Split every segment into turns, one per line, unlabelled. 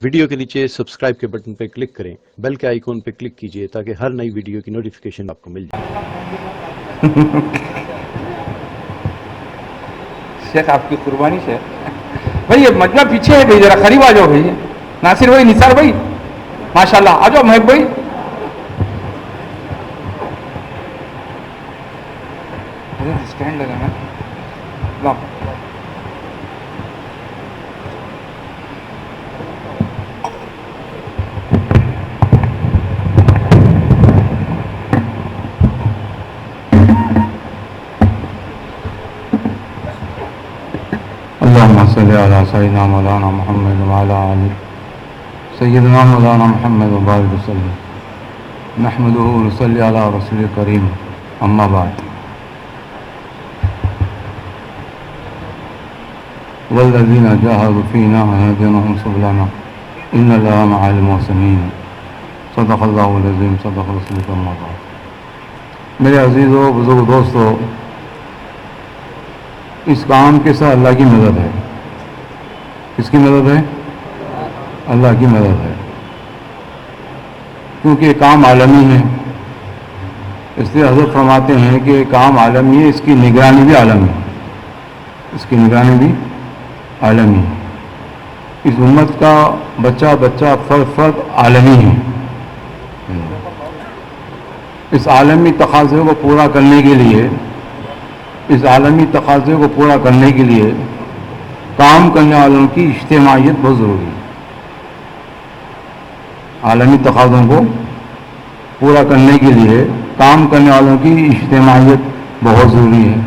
Video کے نیچے subscribe کے بٹن پہ کلک کریں، بیل کے آئیکن پہ کلک کیجئے تاکہ ہر نئی ویڈیو کی نوٹیفیکیشن آپ کو مل جائے۔
شیخ آپ کی قربانی سے بھائی یہ مجمع پیچھے ہے بھائی، ذرا قریب آ جاؤ بھائی، ناصر بھائی، نثار بھائی، ماشاءاللہ آ جاؤ، محب بھائی، اسٹینڈ لگانا اللهم صل على سيدنا مولانا محمد وعلى آل سيدنا مولانا محمد وبارك وسلم نحمده ونصلي على رسول الكريم أما بعد والذين جاهدوا فينا لنهدينهم سبلنا إن الله مع المحسنين صدق الله العظيم صدق رسولك أما بعد میرے عزیزو بزرگ دوستو، اس کام کے ساتھ اللہ کی مدد ہے۔ کس کی مدد ہے؟ اللہ کی مدد ہے، کیونکہ یہ کام عالمی ہے۔ اس لیے حضرت فرماتے ہیں کہ یہ کام عالمی ہے، اس کی نگرانی بھی عالمی ہے، اس کی نگرانی بھی عالمی ہے۔ اس امت کا بچہ بچہ فرد فرد عالمی ہے۔ اس عالمی تقاضے کو پورا کرنے کے لیے، اس عالمی تقاضے کو پورا کرنے کے لیے کام کرنے والوں کی اجتماعیت بہت ضروری ہے۔ عالمی تقاضوں کو پورا کرنے کے لیے کام کرنے والوں کی اجتماعیت بہت ضروری ہے،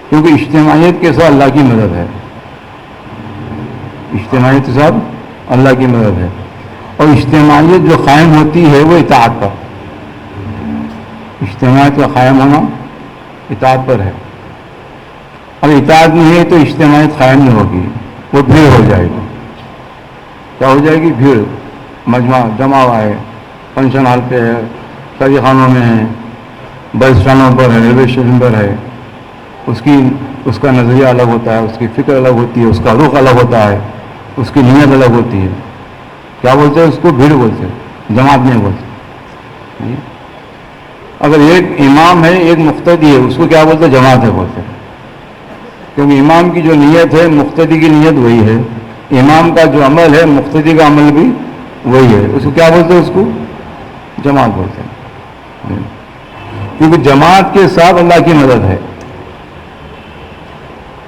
کیونکہ اجتماعیت کے ساتھ اللہ کی مدد ہے۔ اجتماعیت کے ساتھ اللہ کی مدد ہے، اور اجتماعیت جو قائم ہوتی ہے وہ اطاعت پر۔ اجتماعیت کا قائم ہونا اطاعت پر ہے۔ اگر اطاعت نہیں ہے تو اجتماعیت قائم نہیں ہوگی، وہ بھیڑ ہو جائے گی۔ کیا ہو جائے گی؟ بھیڑ، مجمع جمع ہوا ہے، فنکشن ہال پہ ہے، شادی خانوں میں ہے، بس اسٹینڈوں پر ہے، ریلوے اسٹیشن پر ہے، اس کا نظریہ الگ ہوتا ہے، اس کی فکر الگ ہوتی ہے، اس کا رخ الگ ہوتا ہے، اس کی نیت الگ ہوتی ہے۔ کیا بولتے ہیں اس کو؟ بھیڑ بولتے ہیں، جماعت نہیں بولتے۔ اگر ایک امام ہے، ایک مقتدی ہے، اس کو کیا بولتے ہیں؟ جماعت ہے بولتے ہیں، کیونکہ امام کی جو نیت ہے مقتدی کی نیت وہی ہے، امام کا جو عمل ہے مقتدی کا عمل بھی وہی ہے، اس کو کیا بولتے ہیں؟ اس کو جماعت بولتے ہیں، کیونکہ جماعت کے ساتھ اللہ کی مدد ہے۔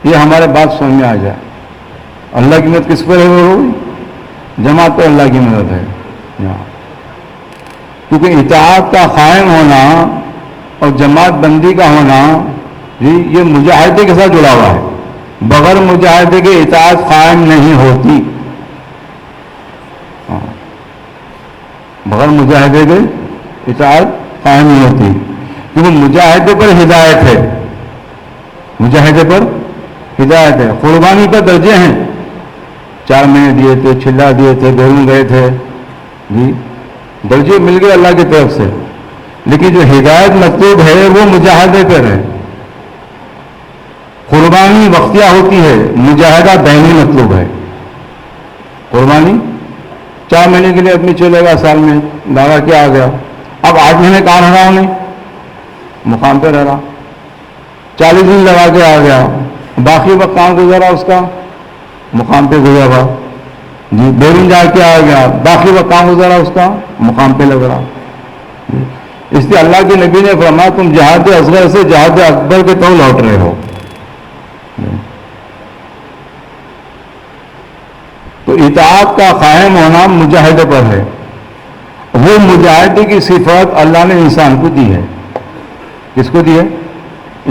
یہ ہمارے بات سمجھ میں آ جائے، اللہ کی مدد کس پر ہے؟ وہ جماعت پر اللہ کی مدد ہے۔ کیونکہ اطاعت کا قائم ہونا اور جماعت بندی کا ہونا یہ مجاہدے کے ساتھ جڑا ہوا ہے۔ بغیر مجاہدے کے اطاعت قائم نہیں ہوتی، بغیر مجاہدے کے اطاعت قائم نہیں ہوتی، کیونکہ مجاہدے پر ہدایت ہے، مجاہدے پر ہدایت ہے۔ قربانی پر درجے ہیں، 4 مہینے دیے تھے، چھلا دیے تھے، بیرون گئے تھے، جی درجے مل گئے اللہ کی طرف سے، لیکن جو ہدایت مطلوب ہے وہ مجاہدے پر ہے۔ قربانی وقتیہ ہوتی ہے، مجاہدہ دائمی مطلوب ہے۔ قربانی 4 مہینے کے لیے آدمی چلے گا، سال میں لگا کے آ گیا، اب 8 مہینے کہاں رہ رہا ہوں نہیں، مقام پہ رہ رہا، 40 دن لگا کے آ گیا، باقی وقت کہاں گزرا اس کا؟ مقام پہ گزرا، جی بیرون جا کے آ گیا، باقی وقت کہاں گزرا اس کا؟ مقام پہ لگ رہا۔ اس لیے اللہ کے نبی نے فرمایا تم جہاد اصغر سے جہاد اکبر کے طور لوٹ رہے ہو۔ تو اطاعت کا قائم ہونا مجاہدے پر ہے، وہ مجاہدے کی صفت اللہ نے انسان کو دی ہے۔ کس کو دی ہے؟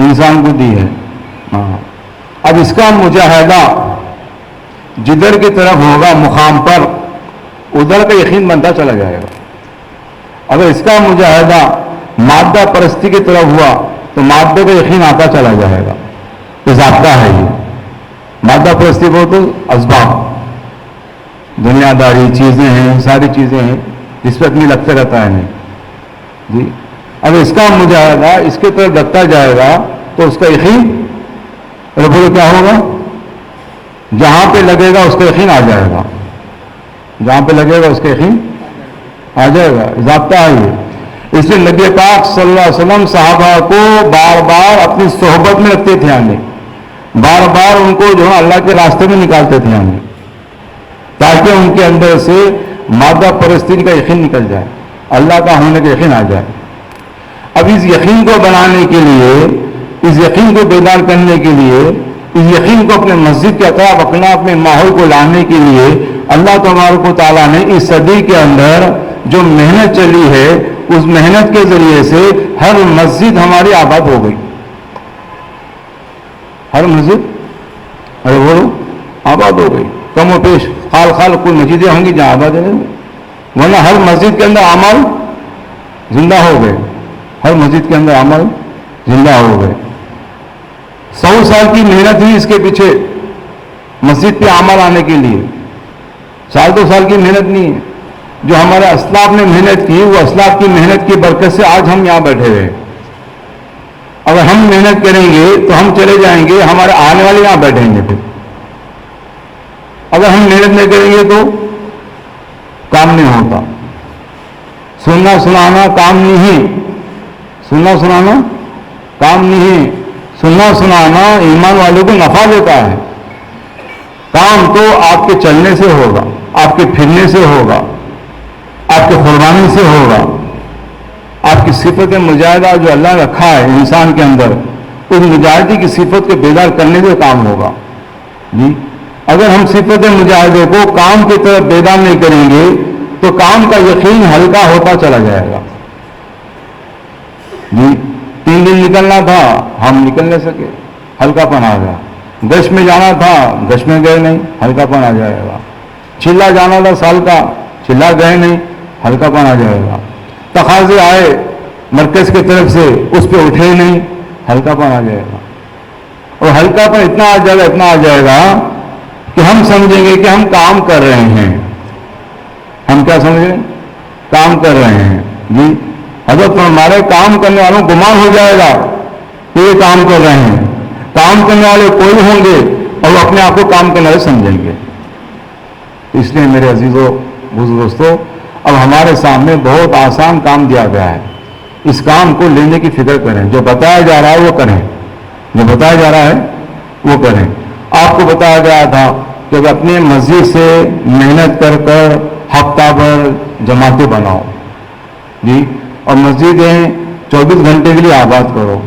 انسان کو دی ہے۔ اب اس کا مجاہدہ جدھر کی طرف ہوگا مقام پر، ادھر کا یقین بنتا چلا جائے گا۔ اگر اس کا مجاہدہ مادہ پرستی کی طرف ہوا تو مادہ کا یقین آتا چلا جائے گا۔ یہ ضابطہ ہے، یہ مادہ پرستی کو تو اسباب، دنیا داری چیزیں ہیں، ساری چیزیں ہیں جس پہ آدمی لگتے رہتا ہے نہیں جی۔ اگر اس کا مجاہدہ اس کے طرف لگتا جائے گا تو اس کا یقین رب کیا ہوگا؟ جہاں پہ لگے گا اس کا یقین آ جائے گا، جہاں پہ لگے گا اس کا یقین آ جائے گا، ضابطہ ہے یہ۔ اس لیے نبی پاک صلی اللہ علیہ وسلم صحابہ کو بار بار اپنی صحبت میں رکھتے تھے آنے، بار بار ان کو جو ہے اللہ کے راستے میں نکالتے تھے آنے، تاکہ ان کے اندر سے مادہ پرستی کا یقین نکل جائے، اللہ کا ہونے کا یقین آ جائے۔ اب اس یقین کو بنانے کے لیے، اس یقین کو بیدار کرنے کے لیے، اس یقین کو اپنے مسجد کے اطراف اپنا اپنے ماحول کو لانے کے لیے اللہ تبارک و تعالیٰ نے اس صدی کے اندر جو محنت چلی ہے، اس محنت کے ذریعے سے ہر مسجد ہماری آباد ہو گئی، ہر مسجد ارے بولو آباد ہو گئی، کم و پیش خال خال کوئی مسجدیں ہوں گی جہاں آباد ہے، ورنہ ہر مسجد کے اندر عمل زندہ ہو گئے، ہر مسجد کے اندر عمل زندہ ہو گئے۔ 100 سال کی محنت ہوئی اس کے پیچھے مسجد پہ عمل آنے کے لیے، 2 سال کی محنت نہیں ہے۔ جو ہمارے اسلاف نے محنت کی، وہ اسلاف کی محنت کی برکت سے آج ہم یہاں بیٹھے ہوئے۔ اگر ہم محنت کریں گے تو ہم چلے جائیں گے، ہمارے آنے والے یہاں بیٹھیں گے۔ پھر اگر ہم محنت نہیں کریں گے تو کام نہیں ہوتا۔ سننا سنانا کام نہیں ہے، سننا سنانا کام نہیں ہے، سننا سنانا ایمان والوں کو نفع دیتا ہے۔ کام تو آپ کے چلنے سے ہوگا، آپ کے پھرنے سے ہوگا، آپ کے قربانی سے ہوگا، آپ کی صفت مجاہدہ جو اللہ نے رکھا ہے انسان کے اندر، اس مجاہدی کی صفت کو بیدار کرنے سے کام ہوگا جی۔ اگر ہم صفت مجاہدے کو کام کی طرف بیدار نہیں کریں گے تو کام کا یقین ہلکا ہوتا چلا جائے گا جی۔ 3 دن نکلنا تھا، ہم نکل نہیں سکے، ہلکا پن آ گیا۔ گشت میں جانا تھا، گشت میں گئے نہیں، ہلکا پن آ جائے گا۔ چلا جانا تھا سال کا، چلا گئے نہیں، ہلکا پن آ جائے گا۔ تقاضے آئے مرکز کی طرف سے، اس پہ اٹھے نہیں، ہلکا پن آ جائے گا۔ اور ہلکا پن اتنا آ جائے گا، اتنا آ جائے گا کہ ہم سمجھیں گے کہ ہم کام کر رہے ہیں۔ ہم کیا سمجھیں؟ کام کر رہے ہیں جی۔ حضرت ہمارے کام کرنے والوں گمان ہو جائے گا کہ یہ کام کر رہے ہیں۔ کام کرنے والے کوئی ہوں گے اور وہ اپنے آپ کو کام کرنے والے سمجھیں گے۔ اس لیے میرے عزیزوں دوستوں، اب ہمارے سامنے بہت آسان کام دیا گیا ہے، اس کام کو لینے کی فکر کریں۔ جو بتایا جا رہا ہے وہ کریں، جو بتایا جا رہا ہے وہ کریں۔ آپ کو بتایا گیا تھا کہ اپنے مسجد سے محنت کر کر ہفتہ بھر جماعتیں بناؤ جی، اور مسجدیں 24 گھنٹے کے لیے آباد کرو۔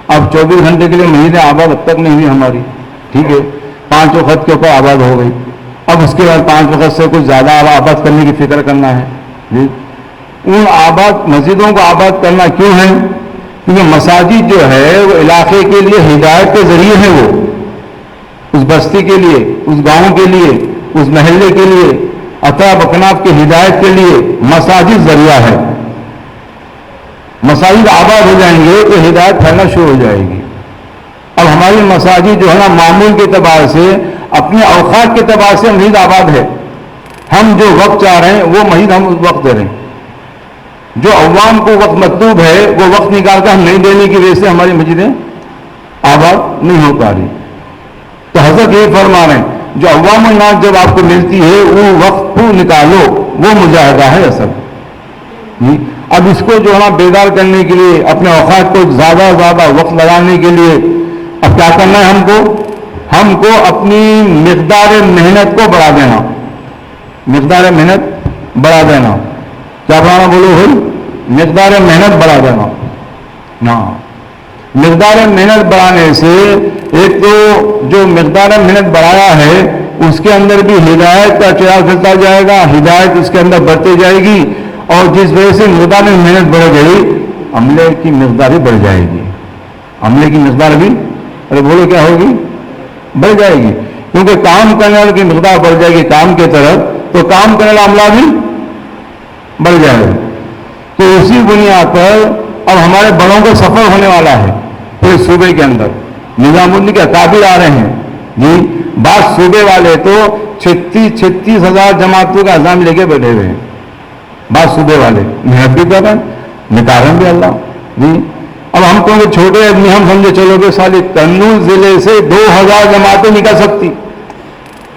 اب 24 گھنٹے کے لیے مسجدیں آباد اب تک نہیں ہوئی ہماری، ٹھیک ہے، 5 وقت کے اوپر آباد ہو گئی۔ اب اس کے بعد 5 وقت سے کچھ زیادہ آباد کرنے کی فکر کرنا ہے جی۔ ان آباد مسجدوں کو آباد کرنا کیوں ہے؟ کیونکہ مساجد جو ہے وہ علاقے کے لیے ہدایت کے ذریعے ہے، وہ اس بستی کے لیے، اس گاؤں کے لیے، اس محلے کے لیے، اطراف اکناف کی ہدایت کے لیے مساجد ذریعہ ہے۔ مساجد آباد ہو جائیں گے تو ہدایت پھیلنا شروع ہو جائے گی۔ اب ہماری مساجد جو ہے نا معمول کے اعتبار سے، اپنے اوقات کے اعتبار سے مسجد آباد ہے۔ ہم جو وقت چاہ رہے ہیں وہ مسجد ہم وقت دے رہے ہیں۔ جو عوام کو وقت مطلوب ہے وہ وقت نکال کر ہم نہیں دینے کی وجہ سے ہماری مسجدیں آباد نہیں ہو پا رہی۔ تو حضرت یہ فرما رہے ہیں جو عوام الناس جب آپ کو ملتی ہے وہ وقت کو نکالو، وہ مجاہدہ ہے اصل جی۔ اب اس کو جو ہے نا بیدار کرنے کے لیے، اپنے اوقات کو زیادہ سے زیادہ وقت لگانے کے لیے اب کیا کرنا ہے؟ ہم کو اپنی مقدار محنت کو بڑھا دینا، مقدار محنت بڑھا دینا۔ کیا بڑھانا بولو بھائی؟ مقدار محنت بڑھا دینا۔ ہاں، مقدار محنت بڑھانے سے ایک تو جو مقدار محنت بڑھایا ہے اس کے اندر بھی ہدایت کا چراغ چلتا جائے گا، ہدایت اس کے اندر بڑھتی جائے گی، اور جس وجہ سے مقدار میں محنت بڑھ گئی، عملے کی مقدار بھی بڑھ جائے گی، عملے کی مقدار بھی ارے بولو کیا ہوگی؟ بڑھ جائے گی، کیونکہ کام کرنے والے کی مقدار بڑھ جائے گی کام کی طرف، تو کام کرنے والا عملہ بھی بڑھ جائے گا۔ تو اسی بنیاد پر اب ہمارے بڑوں کا سفر ہونے والا ہے پورے صوبے کے اندر۔ نظام الدین کے اکابر آ رہے ہیں جی، بعض صوبے والے تو 36 ہزار جماعتوں کا نظام لے کے بیٹھے ہوئے ہیں، بعض صوبے والے محنت بھی کر رہے ہیں، نکالیں بھی اللہ جی۔ اب ہم کہوں گے چھوٹے آدمی، ہم سمجھے چلو گے سالی کرنول ضلع سے 2000 جماعتیں نکل سکتی،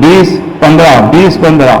20-15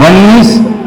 19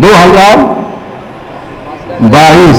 2022,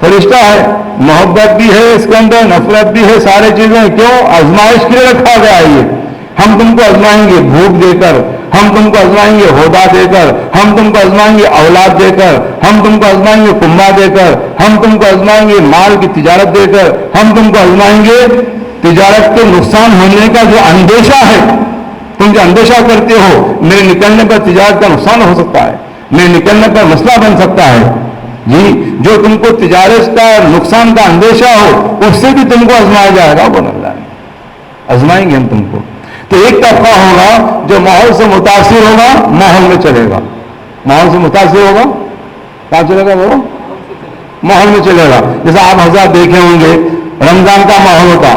فرشتہ ہے, محبت بھی ہے اس کے اندر, نفرت بھی ہے, سارے چیزیں. کیوں؟ آزمائش کے لیے رکھا گیا ہے یہ. ہم تم کو آزمائیں گے بھوک دے کر, ہم تم کو آزمائیں گے عہدہ دے کر, ہم تم کو آزمائیں گے اولاد دے کر, ہم تم کو آزمائیں گے کنبہ دے کر, ہم تم کو آزمائیں گے مال کی تجارت دے کر, ہم تم کو آزمائیں گے تجارت کے نقصان ہونے کا جو اندیشہ ہے. تم جو اندیشہ کرتے ہو میرے نکلنے پر تجارت کا نقصان ہو سکتا ہے, میرے نکلنے پر مسئلہ بن سکتا ہے, جی جو تم کو تجارت کا نقصان کا اندیشہ ہو اس سے بھی تم کو آزمایا جائے گا. بول اللہ نے آزمائیں گے ہم تم کو. تو ایک طبقہ ہوگا جو ماحول سے متاثر ہوگا, ماحول میں چلے گا. ماحول سے متاثر ہوگا, کہاں چلے گا؟ وہ ماحول میں چلے گا. جیسے آپ حضرات دیکھے ہوں گے رمضان کا ماحول ہوتا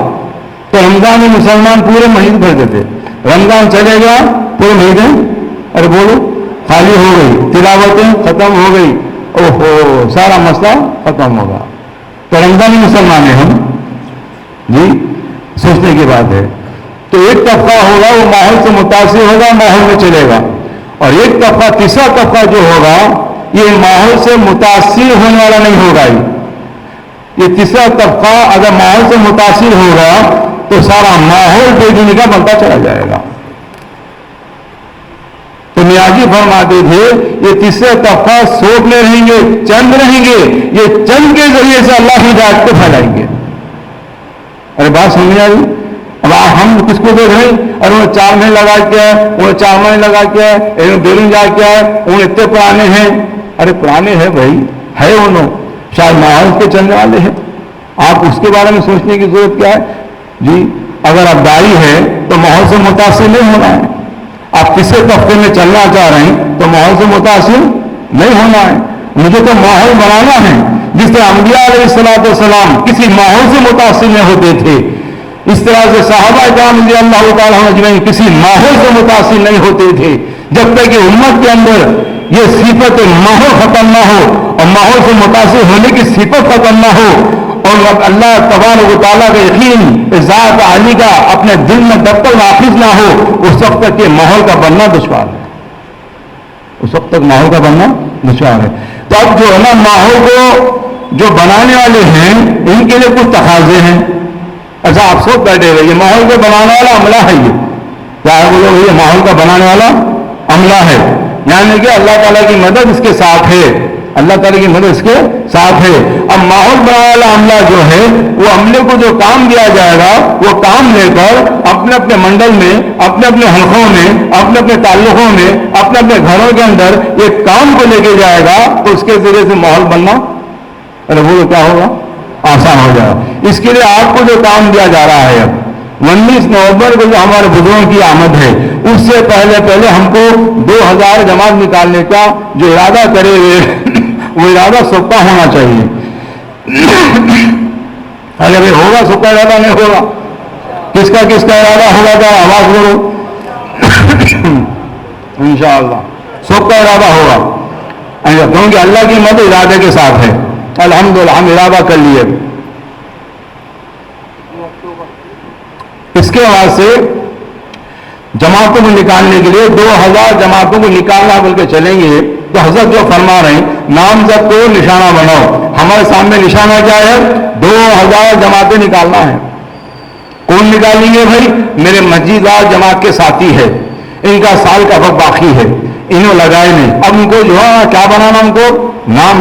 تو رمضان میں مسلمان پورے مہینے بھرتے تھے. رمضان چلے گیا پورے مہینے ارے بولو خالی ہو گئی, تلاوتیں ختم ہو گئی, اوہو سارا مسئلہ ختم ہوگا. تو رمضانی مسلمان ہیں ہم, جی سوچنے کی بات ہے. تو ایک طبقہ ہوگا وہ ماحول سے متاثر ہوگا, ماحول میں چلے گا. اور ایک طبقہ, تیسرا طبقہ جو ہوگا یہ ماحول سے متاثر ہونے والا نہیں ہوگا. یہ تیسرا طبقہ اگر ماحول سے متاثر ہوگا تو سارا ماحول بے دینی کا بنتا چلا جائے گا. تو نیازی فرماتے تھے یہ تیسرا طبقہ سوگ میں رہیں گے, چند رہیں گے, یہ چند کے ذریعے سے اللہ کی ہدایت کو پھیلائیں گے. ارے بات سمجھ آ رہی؟ اب ہم کس کو دیکھ رہے ہیں؟ اور انہیں 4 مہینے لگا کیا ہے, انہیں 4 مہینے لگا کیا ہے, انہیں بیرون جا کیا ہے, انہیں اتنے پرانے ہیں. ارے پرانے ہیں بھائی, ہے انہوں شاید ماحول کے چلنے والے ہیں. آپ اس کے بارے میں سوچنے کی ضرورت کیا ہے جی. اگر آپ دائی ہے تو ماحول سے متاثر نہیں ہونا ہے. آپ کسی طبقے میں چلنا چاہ رہے ہیں تو ماحول سے متاثر نہیں ہونا ہے. مجھے تو ماحول بنانا ہے. جس طرح انبیاء علیہ الصلوۃ والسلام کسی ماحول سے متاثر نہیں ہوتے تھے, اس طرح سے صحابہ کرام رضی اللہ تعالیٰ اجمعین کسی ماحول سے متاثر نہیں ہوتے تھے جب تک کہ امت کے اندر یہ صفت ماحول ختم نہ ہو اور ماحول سے متاثر ہونے کی صفت ختم نہ ہو, اور اللہ تبارک و تعالیٰ کا یقین ذات عالی کا اپنے دل میں جب تک نافذ نہ ہو اس وقت تک یہ ماحول کا بننا دشوار ہے. اس وقت تک ماحول کا بننا دشوار ہے. تو اب جو ہے نا ماحول کو جو بنانے والے ہیں ان کے لیے کچھ تقاضے ہیں. اچھا آپ سوچ بیٹھے ہوئے یہ ماحول کو بنانے والا عملہ ہے, یہ کیا ہے بولو, یہ ماحول کا بنانے والا عملہ ہے. یعنی کہ اللہ تعالیٰ کی مدد اس کے ساتھ ہے, اللہ تعالیٰ کی مدد اس کے ساتھ ہے. اب ماحول بنانے والا عملہ جو ہے وہ عملے کو جو کام دیا جائے گا وہ کام لے کر اپنے اپنے منڈل میں, اپنے اپنے حلقوں میں, اپنے اپنے تعلقوں میں, اپنے اپنے گھروں کے اندر یہ کام کو لے کے جائے گا تو اس کے ذریعے سے ماحول بننا ارے وہ کیا ہوگا, آسان ہو جائے گا. اس کے لیے آپ کو جو کام دیا جا رہا ہے اب 19 نومبر کو جو ہمارے بزرگوں کی آمد ہے اس سے پہلے ہم کو 2000 جماعت نکالنے کا جو ارادہ کرے ہوئے وہ ارادہ سوکھا ہونا چاہیے. اگر یہ ہوگا سوکھا ارادہ نہیں ہوگا, کس کا ارادہ ہوگا کیا آواز کرو انشاءاللہ سوکھا ارادہ ہوگا, کیونکہ اللہ کی مدد ارادے کے ساتھ ہے. الحمدللہ ہم ارادہ کر لیے. اس کے بعد سے جماعتوں کو نکالنے کے لیے 2000 جماعتوں کو نکالنا بول کے چلیں گے. تو حضرت جو فرما رہے ہیں نامزد کو نشانہ بناؤ, ہمارے سامنے نشانہ کیا ہے, 2000 جماعتیں نکالنا ہے. کون نکالیں گے بھائی؟ میرے مسجدار جماعت کے ساتھی ہے, ان کا سال کا وقت باقی ہے, انہوں لگائے نہیں. اب ان کو جو ہے کیا بنانا, ان کو نام